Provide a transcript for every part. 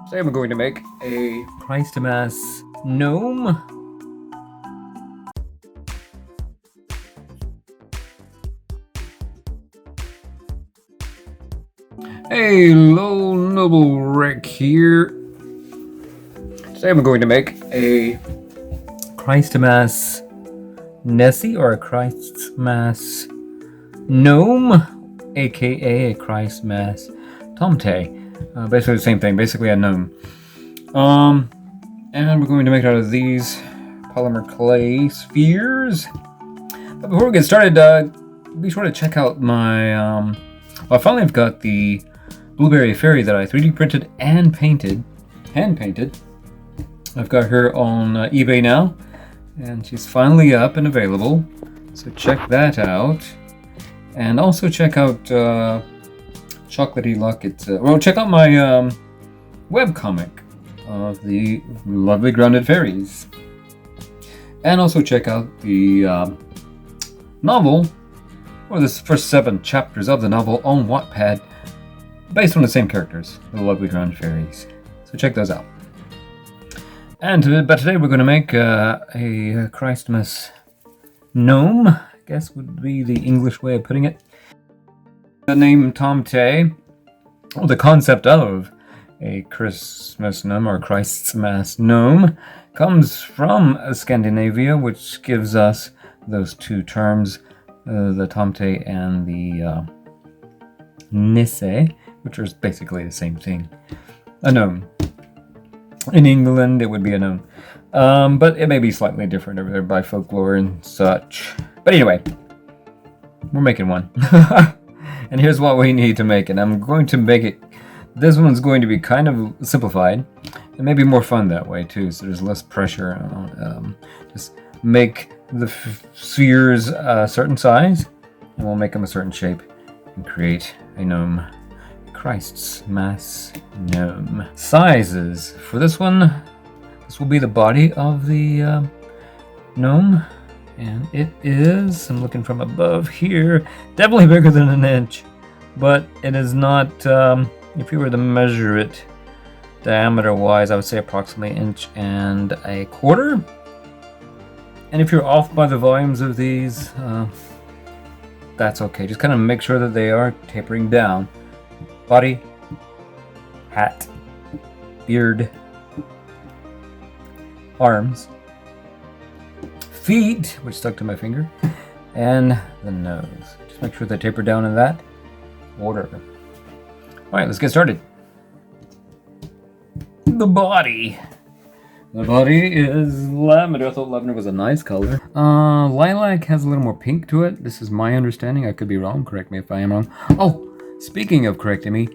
Today I'm going to make a Christmas gnome. Hey, Low Noble Rick here. Today I'm going to make a Christmas Nessie or a Christmas gnome, aka a Christmas tomte. Basically the same thing, basically a gnome. And we're going to make it out of these polymer clay spheres. But before we get started, be sure to check out my, well, finally I've got the blueberry fairy that I 3D printed and painted, hand painted. I've got her on eBay now, and she's finally up and available. So check that out. And also check out Chocolatey Luck. Well, check out my webcomic of the lovely grounded fairies. And also check out the novel, or the first 7 chapters of the novel on WATTPAD, based on the same characters, the lovely grounded fairies. So check those out. But today we're going to make a Christmas gnome, I guess would be the English way of putting it. The name tomte, or the concept of a Christmas gnome or Christmas gnome, comes from Scandinavia, which gives us those 2 terms, the tomte and the nisse, which are basically the same thing. A gnome. In England, it would be a gnome. But it may be slightly different over there by folklore and such. But anyway, we're making one. And here's what we need to make it. I'm going to make it, this one's going to be kind of simplified. It may be more fun that way too, so there's less pressure on, just make the spheres a certain size, and we'll make them a certain shape and create a gnome. Christ's Mass gnome. Sizes. For this one, this will be the body of the gnome. And it is, I'm looking from above here, definitely bigger than an inch. But it is not, if you were to measure it diameter-wise, I would say approximately 1.25 inches. And if you're off by the volumes of these, that's okay. Just kind of make sure that they are tapering down. Body, hat, beard, arms, feet, which stuck to my finger, and the nose. Just make sure they taper down in that order. Alright, let's get started. The body. The body is lavender. I thought lavender was a nice color. Lilac has a little more pink to it. This is my understanding. I could be wrong. Correct me if I am wrong. Oh! Speaking of correcting me,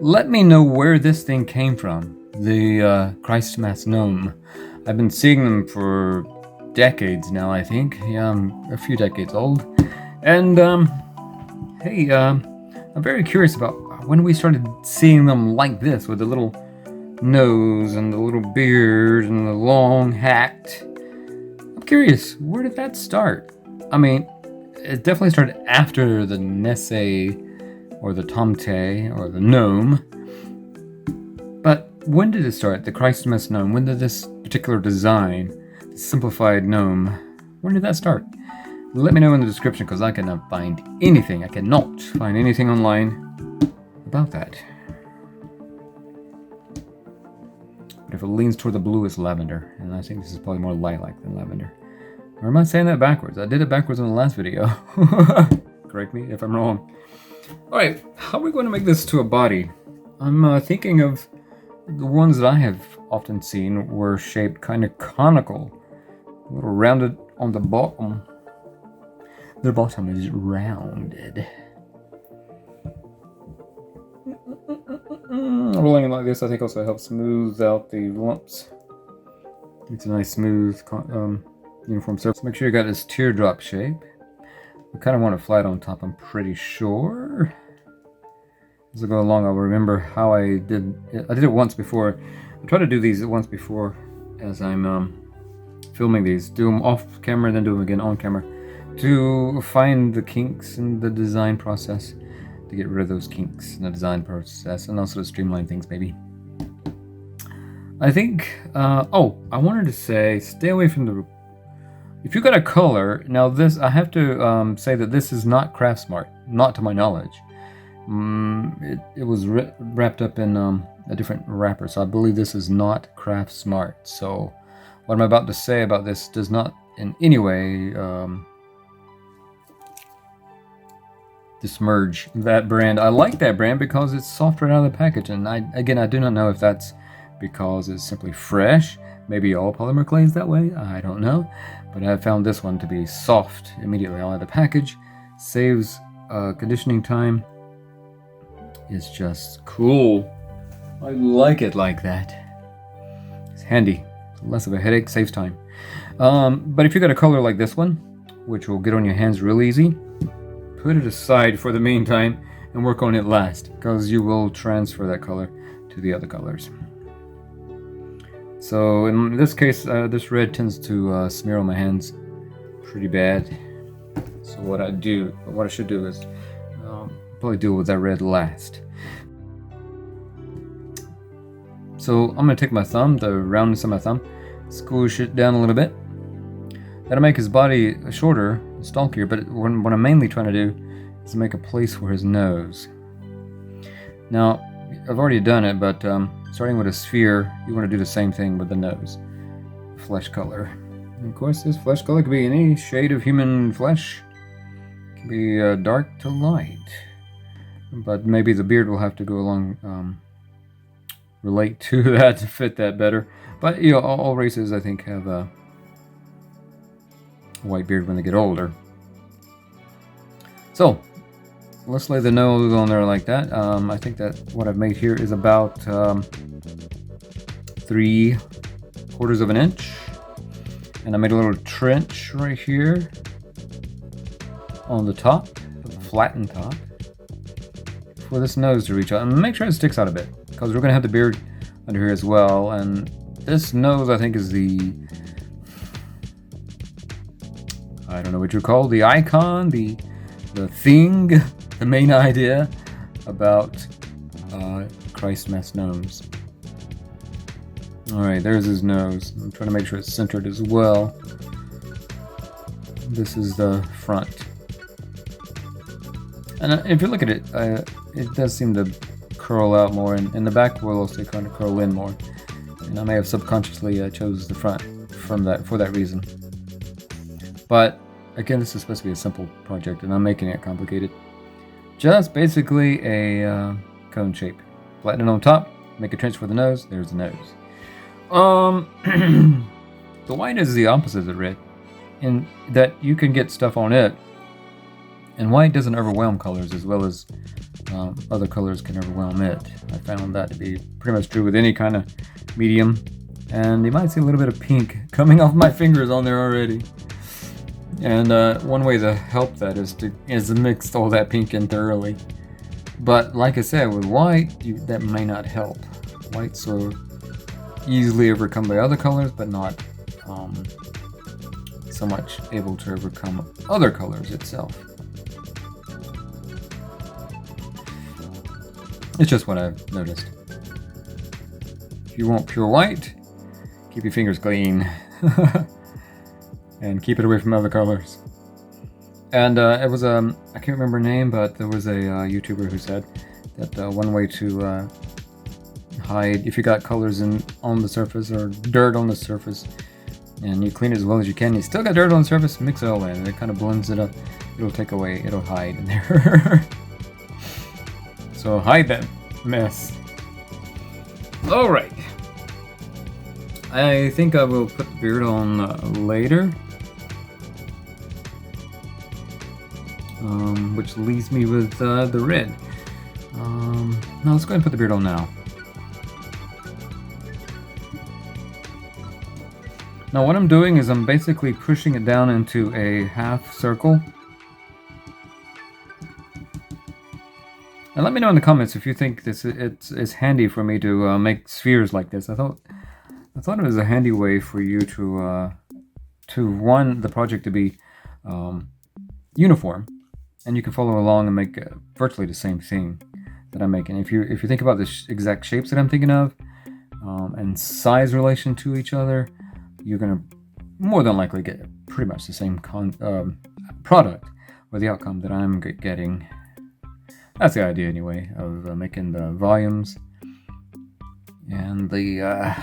let me know where this thing came from. The Christmas gnome. I've been seeing them for decades now, I think. Yeah, I'm a few decades old. And, hey, I'm very curious about when we started seeing them like this, with the little nose and the little beard and the long hat. I'm curious, where did that start? I mean, it definitely started after the Nesse, or the tomte, or the gnome. But when did it start, the Christmas gnome? When did this particular design, the simplified gnome, when did that start? Let me know in the description, because I cannot find anything. I cannot find anything online about that. But if it leans toward the blue, it's lavender. And I think this is probably more lilac than lavender. Or am I saying that backwards? I did it backwards in the last video. Correct me if I'm wrong. Alright, how are we going to make this to a body? I'm thinking of the ones that I have often seen were shaped kind of conical. A little rounded on the bottom. Their bottom is rounded. Rolling it like this, I think, also helps smooth out the lumps. It's a nice smooth uniform surface. Make sure you got this teardrop shape. We kind of want it flat on top, I'm pretty sure. As I go along, I'll remember how I did it. I did it once before. I try to do these once before as I'm filming these. Do them off camera, then do them again on camera. To find the kinks in the design process. To get rid of those kinks in the design process. And also to streamline things, maybe. I think, oh, I wanted to say, stay away from the, if you got a color, now this, I have to say that this is not Craft Smart, not to my knowledge. It was wrapped up in a different wrapper, so I believe this is not Craft Smart. So what I'm about to say about this does not in any way dismerge that brand. I like that brand because it's soft right out of the package, and I do not know if that's because it's simply fresh. Maybe all polymer clay is that way, I don't know, but I found this one to be soft immediately out of the package. Saves conditioning time. It's just cool. I like it like that. It's handy. Less of a headache, saves time. But if you got a color like this one, which will get on your hands real easy, put it aside for the meantime and work on it last, because you will transfer that color to the other colors. So in this case, this red tends to smear on my hands pretty bad. So what I should do is probably deal with that red last. So I'm going to take my thumb, the roundness of my thumb, squish it down a little bit. That'll make his body shorter, stalkier, but what I'm mainly trying to do is make a place for his nose. Now, I've already done it, but starting with a sphere, you want to do the same thing with the nose. Flesh color. And of course, this flesh color could be any shade of human flesh. It can be dark to light. But maybe the beard will have to go along, relate to that to fit that better. But, you know, all races, I think, have a white beard when they get older. So, let's lay the nose on there like that. I think that what I've made here is about 3/4 of an inch. And I made a little trench right here on the top, the flattened top, for this nose to reach out. And make sure it sticks out a bit, because we're going to have the beard under here as well. And this nose, I think, is the, I don't know what you call the icon, the thing, the main idea about Christmas gnomes. Alright, there's his nose. I'm trying to make sure it's centered as well. This is the front. And if you look at it, it does seem to curl out more, and the back will also kind of curl in more. And I may have subconsciously chose the front for that reason. But again, this is supposed to be a simple project, and I'm making it complicated. Just basically a cone shape. Flatten it on top, make a trench for the nose. There's the nose. The white is the opposite of red, in that you can get stuff on it, and white doesn't overwhelm colors as well as other colors can overwhelm it. I found that to be pretty much true with any kind of medium, and you might see a little bit of pink coming off my fingers on there already. And one way to help that is to mix all that pink in thoroughly. But like I said, with white, that may not help. White's so easily overcome by other colors, but not so much able to overcome other colors itself. It's just what I've noticed. If you want pure white, keep your fingers clean. And keep it away from other colors. And it was I can't remember her name, but there was a YouTuber who said that one way to hide if you got colors on the surface or dirt on the surface, and you clean it as well as you can, you still got dirt on the surface, mix it all in, and it kind of blends it up. It'll take away, it'll hide in there. So hide that mess. All right. I think I will put the beard on later. Which leaves me with the red. Now let's go ahead and put the beard on now. Now what I'm doing is I'm basically pushing it down into a half circle. And let me know in the comments if you think it's handy for me to make spheres like this. I thought it was a handy way for you to the project to be uniform, and you can follow along and make virtually the same thing that I'm making. If you think about the exact shapes that I'm thinking of, and size relation to each other, you're going to more than likely get pretty much the same product or the outcome that I'm getting. That's the idea anyway, of making the volumes and the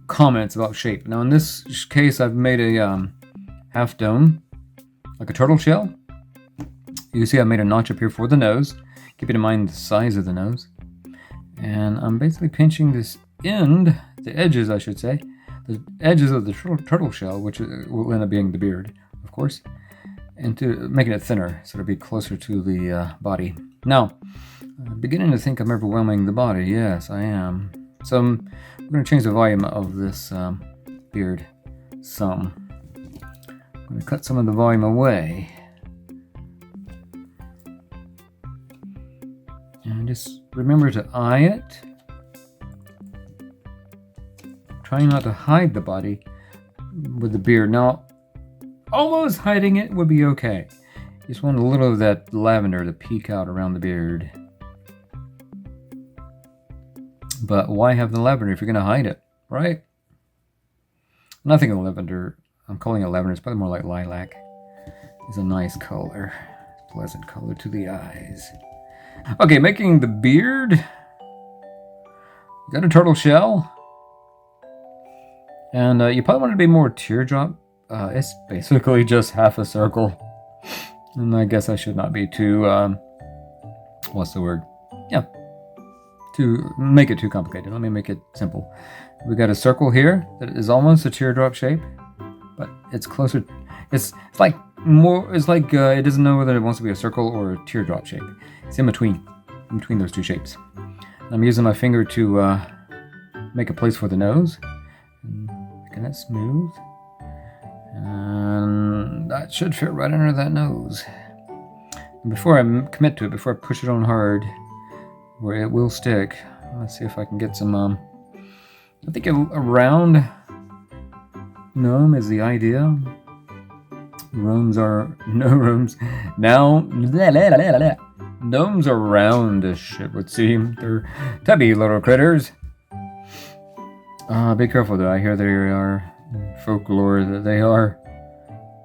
comments about shape. Now in this case I've made a half dome, like a turtle shell. You can see I made a notch up here for the nose, keeping in mind the size of the nose. And I'm basically pinching this end, the edges I should say, the edges of the turtle shell, which will end up being the beard, of course, and to making it thinner so it'll be closer to the body. Now, I'm beginning to think I'm overwhelming the body. Yes, I am. So I'm going to change the volume of this beard some. I'm going to cut some of the volume away. And just remember to eye it. Trying not to hide the body with the beard. Now, almost hiding it would be okay. You just want a little of that lavender to peek out around the beard. But why have the lavender if you're going to hide it, right? Nothing of lavender. I'm calling it lavender. It's probably more like lilac. It's a nice color. Pleasant color to the eyes. Okay, making the beard. Got a turtle shell. And you probably want it to be more teardrop. It's basically just half a circle. And I guess I should not be too, what's the word? Yeah, to make it too complicated. Let me make it simple. We got a circle here that is almost a teardrop shape, but it's closer. It's like more. It's like it doesn't know whether it wants to be a circle or a teardrop shape. It's in between those two shapes. I'm using my finger to make a place for the nose, and making it smooth, and that should fit right under that nose. And before I commit to it, before I push it on hard, where it will stick, let's see if I can get some. I think a round gnome is the idea. Gnomes are now. Gnomes are roundish, it would seem. They're tubby little critters. Be careful though. I hear there are folklore that they are.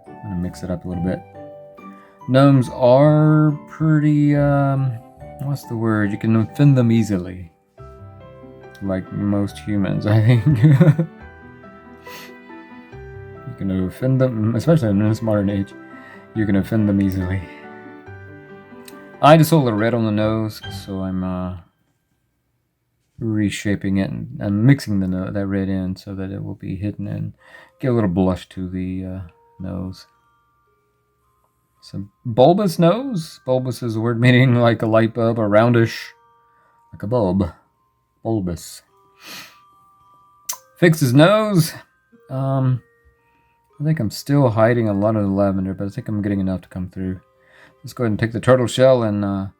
I'm gonna mix it up a little bit. Gnomes are pretty. What's the word? You can offend them easily. Like most humans, I think. You can offend them, especially in this modern age. You can offend them easily. I just saw a little red on the nose, so I'm reshaping it and mixing that red in so that it will be hidden and get a little blush to the nose. So bulbous nose. Bulbous is a word meaning like a light bulb, or roundish, like a bulb. Bulbous. Fix his nose. I think I'm still hiding a lot of the lavender, but I think I'm getting enough to come through. Let's go ahead and take the turtle shell and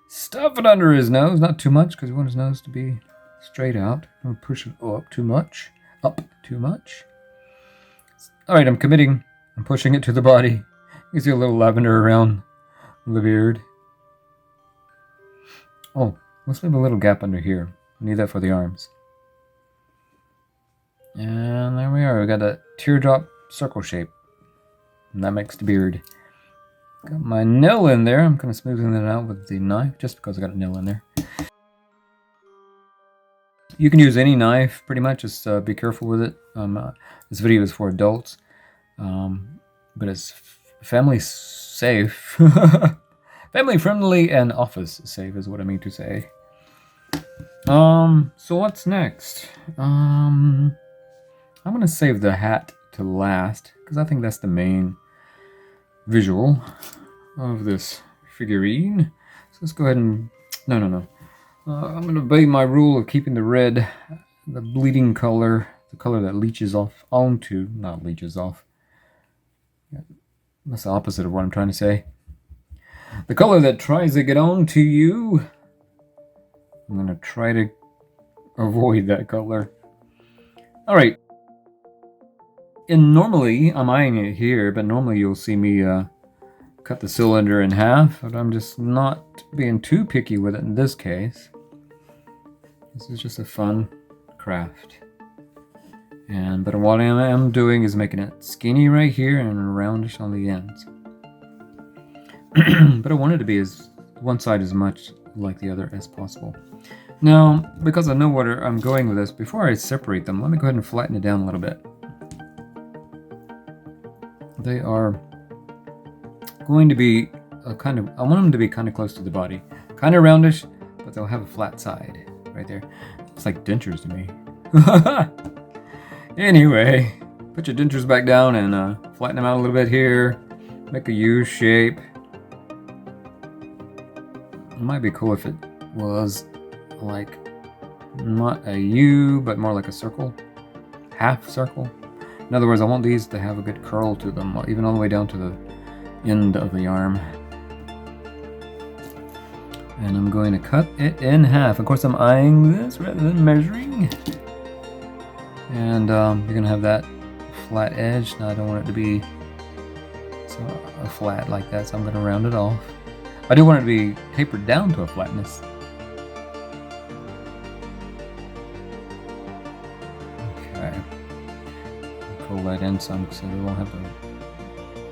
stuff it under his nose. Not too much, because we want his nose to be straight out. Don't push it up too much. Up too much. Alright, I'm committing. I'm pushing it to the body. You can see a little lavender around the beard. Oh, let's leave a little gap under here. We need that for the arms. And there we are. We got a teardrop circle shape. And that makes the beard. Got my nail in there. I'm kind of smoothing that out with the knife just because I got a nail in there. You can use any knife pretty much. Just be careful with it. This video is for adults. But it's family safe. Family friendly and office safe is what I mean to say. So what's next? I'm gonna save the hat to last because I think that's the main visual of this figurine. So let's go ahead and no. I'm gonna obey my rule of keeping the red, the bleeding color, the color that leaches off onto, not leaches off. That's the opposite of what I'm trying to say. The color that tries to get on to you. I'm going to try to avoid that color. Alright. And normally, I'm eyeing it here, but normally you'll see me cut the cylinder in half. But I'm just not being too picky with it in this case. This is just a fun craft. But what I am doing is making it skinny right here and roundish on the ends. But I want it to be as one side as much like the other as possible. Now, because I know where I'm going with this, before I separate them, let me go ahead and flatten it down a little bit. They are going to be I want them to be kind of close to the body. Kind of roundish, but they'll have a flat side right there. It's like dentures to me. Anyway, put your dentures back down and flatten them out a little bit here. Make a U shape. It might be cool if it was like not a U, but more like a circle. Half circle. In other words, I want these to have a good curl to them, even all the way down to the end of the arm. And I'm going to cut it in half. Of course, I'm eyeing this rather than measuring. And you're going to have that flat edge. Now I don't want it to be a flat like that, so I'm going to round it off. I do want it to be tapered down to a flatness. Okay. Pull that in some so we won't have to.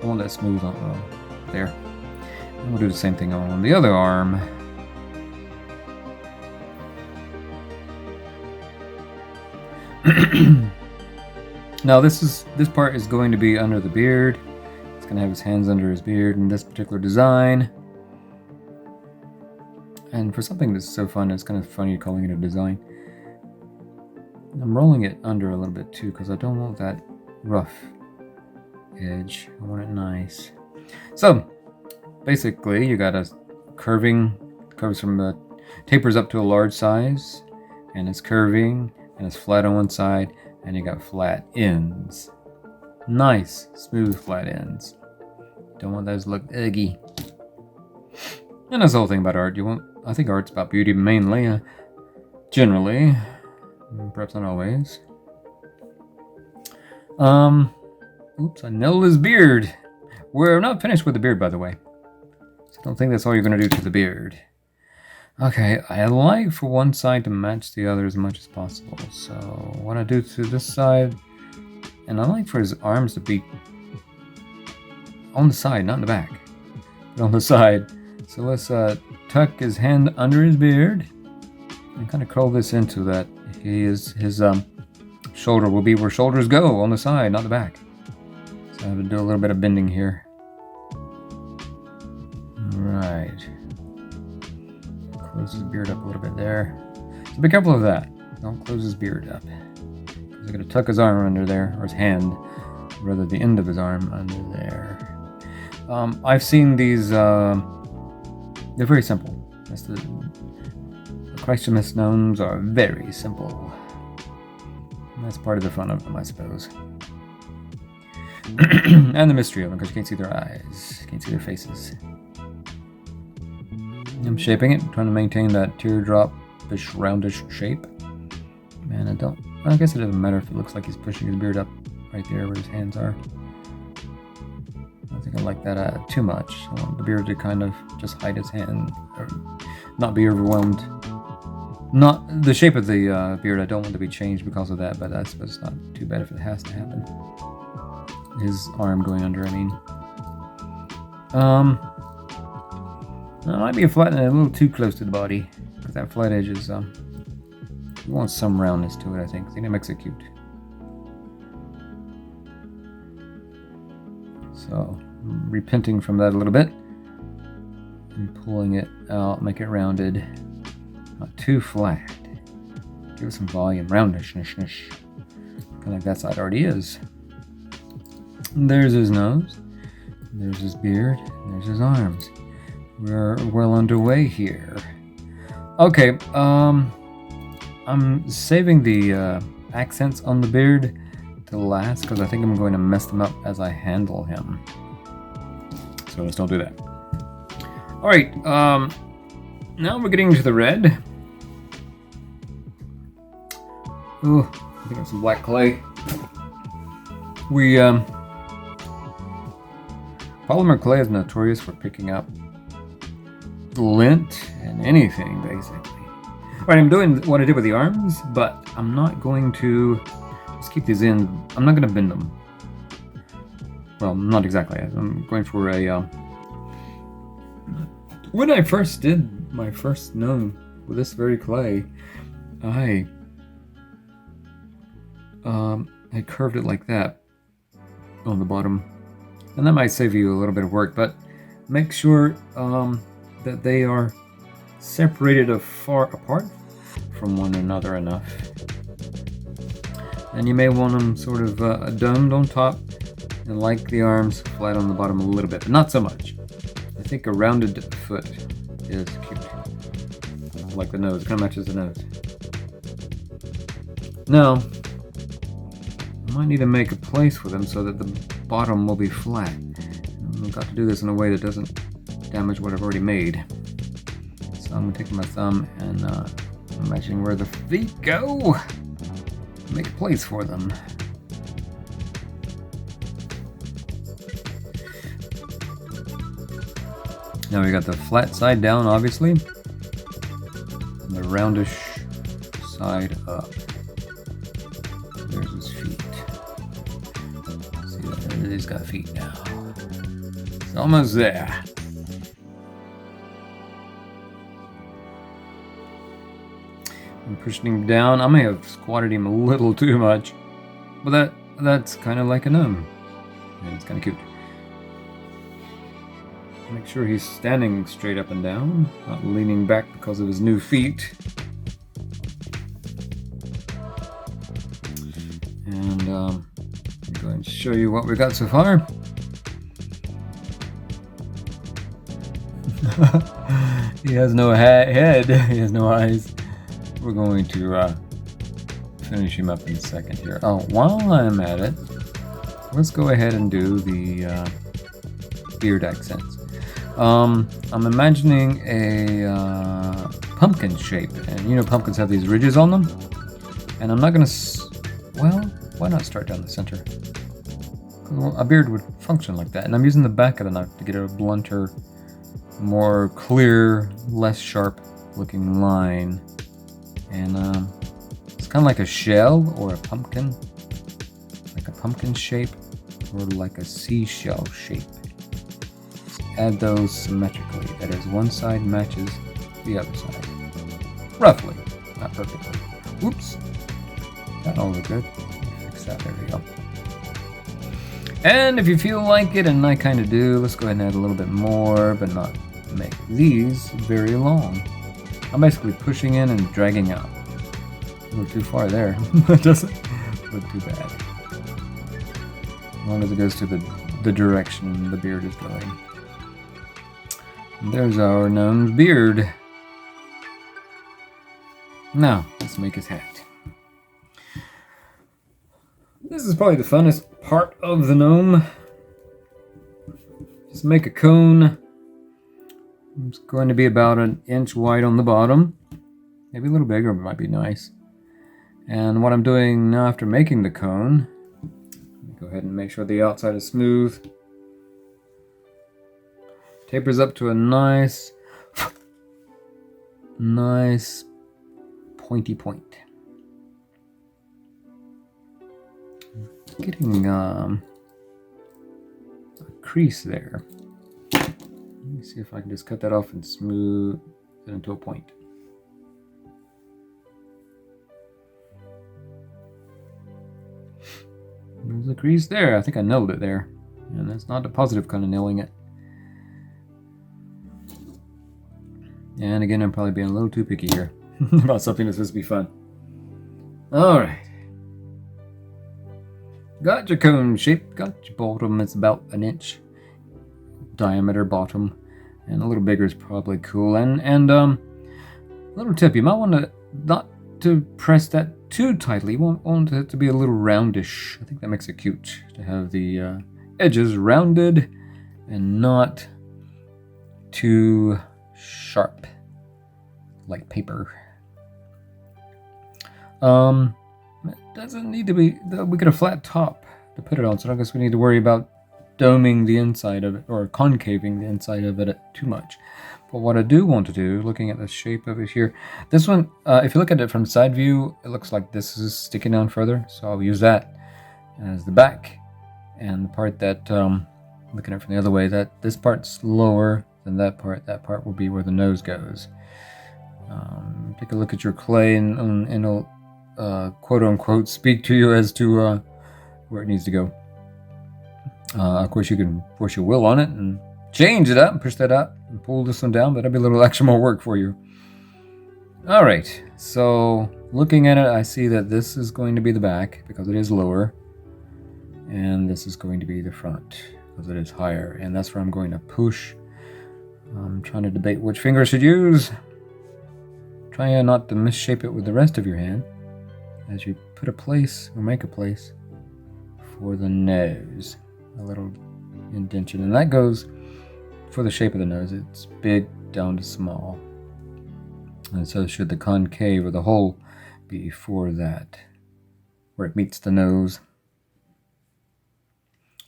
I want that smooth on there. And we'll do the same thing on the other arm. Now this part is going to be under the beard. It's going to have his hands under his beard in this particular design. And for something that's so fun, it's kind of funny calling it a design. I'm rolling it under a little bit too because I don't want that rough edge. I want it nice. So basically you got a curves from the tapers up to a large size, and it's curving and it's flat on one side, and you got flat ends. Nice smooth flat ends. Don't want those to look eggy. And that's the whole thing about art. I think art's about beauty mainly, generally, perhaps not always. Oops, I nailed his beard. We're not finished with the beard, by the way. So I don't think that's all you're going to do to the beard. Okay, I like for one side to match the other as much as possible. So what I do to this side, and I like for his arms to be on the side, not in the back, but on the side. So let's tuck his hand under his beard and kind of curl this into that. His shoulder will be where shoulders go, on the side, not the back. So I have to do a little bit of bending here. Right. Close his beard up a little bit there. So be careful of that. Don't close his beard up. Because I'm going to tuck his arm under there, or his hand, rather the end of his arm under there. I've seen these, they're very simple. The Christmas gnomes are very simple. And that's part of the fun of them, I suppose. And the mystery of them, because you can't see their eyes, you can't see their faces. I'm shaping it, trying to maintain that teardrop-ish, roundish shape. And I guess it doesn't matter if it looks like he's pushing his beard up right there where his hands are. I don't think I like that too much. I want the beard to kind of just hide his hand, or not be overwhelmed. Not the shape of the beard, I don't want to be changed because of that, but I suppose it's not too bad if it has to happen. His arm going under, I mean. I might be flattening it a little too close to the body, because that flat edge is, you want some roundness to it, I think. I think it makes it cute. So, I'm repenting from that a little bit, and pulling it out, make it rounded, not too flat. Give it some volume, roundishness, kind of like that side already is. And there's his nose, there's his beard, there's his arms. We're well underway here. Okay, I'm saving the accents on the beard to last because I think I'm going to mess them up as I handle him. So let's don't do that. Alright, now we're getting to the red. Oh, I think I have some black clay. Polymer clay is notorious for picking up lint and anything, basically. Right, I'm doing what I did with the arms, but I'm not going to just keep these in. I'm not going to bend them. Well, not exactly. I'm going for a... When I first did my first gnome with this very clay, I curved it like that on the bottom. And that might save you a little bit of work, but make sure that they are separated far apart from one another enough. And you may want them sort of domed on top and like the arms flat on the bottom a little bit, but not so much. I think a rounded foot is cute. Like the nose, it kind of matches the nose. Now, I might need to make a place for them so that the bottom will be flat. I've got to do this in a way that doesn't damage what I've already made. So I'm going to take my thumb and imagining where the feet go, make a place for them. Now we got the flat side down, obviously, and the roundish side up. There's his feet. See there, he's got feet now. It's almost there. I'm pushing him down. I may have squatted him a little too much, but that's kind of like a gnome. And it's kind of cute. Make sure he's standing straight up and down, not leaning back because of his new feet. And I'm going to show you what we got so far. He has no head, he has no eyes. We're going to finish him up in a second here. Oh, while I'm at it, let's go ahead and do the beard accents. I'm imagining a pumpkin shape, and you know pumpkins have these ridges on them, and I'm not gonna, well, why not start down the center? Well, a beard would function like that, and I'm using the back of the knife to get a blunter, more clear, less sharp looking line, and it's kind of like a shell or a pumpkin, like a pumpkin shape, or like a seashell shape. Add those symmetrically. That is, one side matches the other side. Roughly, not perfectly. Whoops. That all look good. Fix that, there we go. And if you feel like it, and I kind of do, let's go ahead and add a little bit more, but not make these very long. I'm basically pushing in and dragging out. A little too far there. It doesn't look too bad. As long as it goes to the direction the beard is going. There's our gnome's beard. Now, let's make his hat. This is probably the funnest part of the gnome. Just make a cone. It's going to be about 1 inch wide on the bottom. Maybe a little bigger might be nice. And what I'm doing now after making the cone, go ahead and make sure the outside is smooth. Tapers up to a nice pointy point. Getting a crease there. Let me see if I can just cut that off and smooth it into a point. There's a crease there. I think I nailed it there. And that's not a positive kind of nailing it. And again, I'm probably being a little too picky here about something that's supposed to be fun. Alright. Got your cone shape, got your bottom, it's about 1 inch diameter bottom, and a little bigger is probably cool. And little tip, you might want to not to press that too tightly. You want it to be a little roundish. I think that makes it cute to have the edges rounded and not too sharp like paper. It doesn't need to be, we get a flat top to put it on, so I guess we need to worry about doming the inside of it, or concaving the inside of it too much. But what I do want to do, looking at the shape of it here, this one, if you look at it from side view, it looks like this is sticking down further, so I'll use that as the back. And the part that, looking at it from the other way, that this part's lower than that part will be where the nose goes. Take a look at your clay and it'll quote-unquote speak to you as to where it needs to go. Of course, you can force your will on it and change it up and push that up and pull this one down, but that'll be a little extra more work for you. Alright, so looking at it, I see that this is going to be the back because it is lower, and this is going to be the front because it is higher, and that's where I'm going to push. I'm trying to debate which finger I should use. Try not to misshape it with the rest of your hand as you put a place, or make a place, for the nose. A little indentation, and that goes for the shape of the nose. It's big down to small, and so should the concave or the hole be for that, where it meets the nose.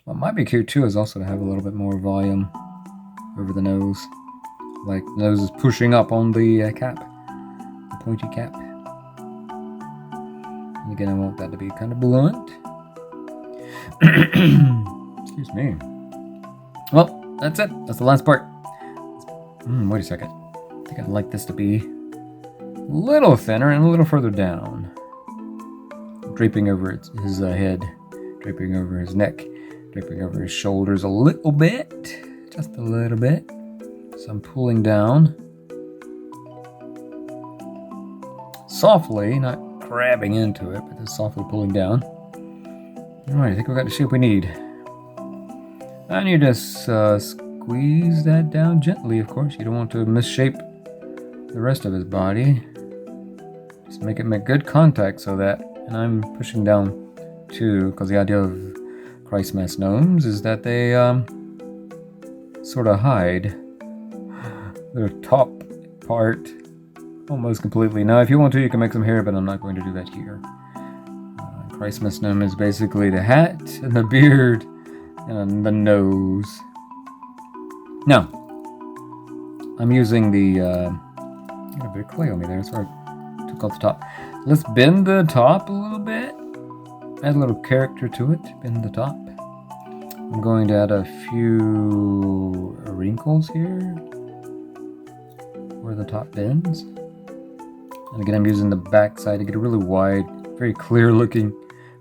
What might be cute too is also to have a little bit more volume over the nose, like the nose is pushing up on the cap, the pointy cap. And again, I want that to be kind of blunt. Excuse me. Well, that's it. That's the last part. Wait a second. I think I'd like this to be a little thinner and a little further down. Draping over his head, draping over his neck, draping over his shoulders a little bit. Just a little bit. So I'm pulling down. Softly, not grabbing into it, but just softly pulling down. Alright, I think we've got the shape we need. And you just squeeze that down gently, of course. You don't want to misshape the rest of his body. Just make it make good contact so that, and I'm pushing down too, because the idea of Christmas gnomes is that they sort of hide their top part almost completely. Now, if you want to, you can make some hair, but I'm not going to do that here. Christmas gnome is basically the hat and the beard and the nose. Now, I'm using the I got a bit of clay on me there, so I took off the top. Let's bend the top a little bit. Add a little character to it. Bend the top. I'm going to add a few wrinkles here where the top bends. And again, I'm using the back side to get a really wide, very clear looking,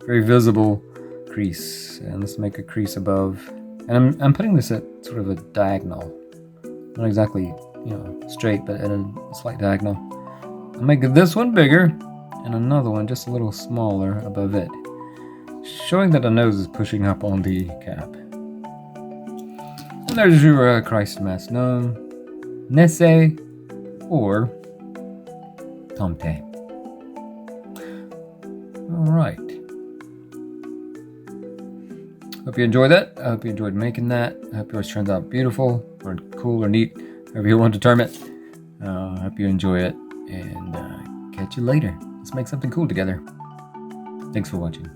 very visible crease. And let's make a crease above. And I'm putting this at sort of a diagonal. Not exactly, straight, but at a slight diagonal. I'll make this one bigger and another one just a little smaller above it, showing that the nose is pushing up on the cap. And there's your Christmas gnome, Nesse, or Tomte. Alright. Hope you enjoyed that. I hope you enjoyed making that. I hope yours turns out beautiful, or cool, or neat, however you want to term it. I hope you enjoy it, and catch you later. Let's make something cool together. Thanks for watching.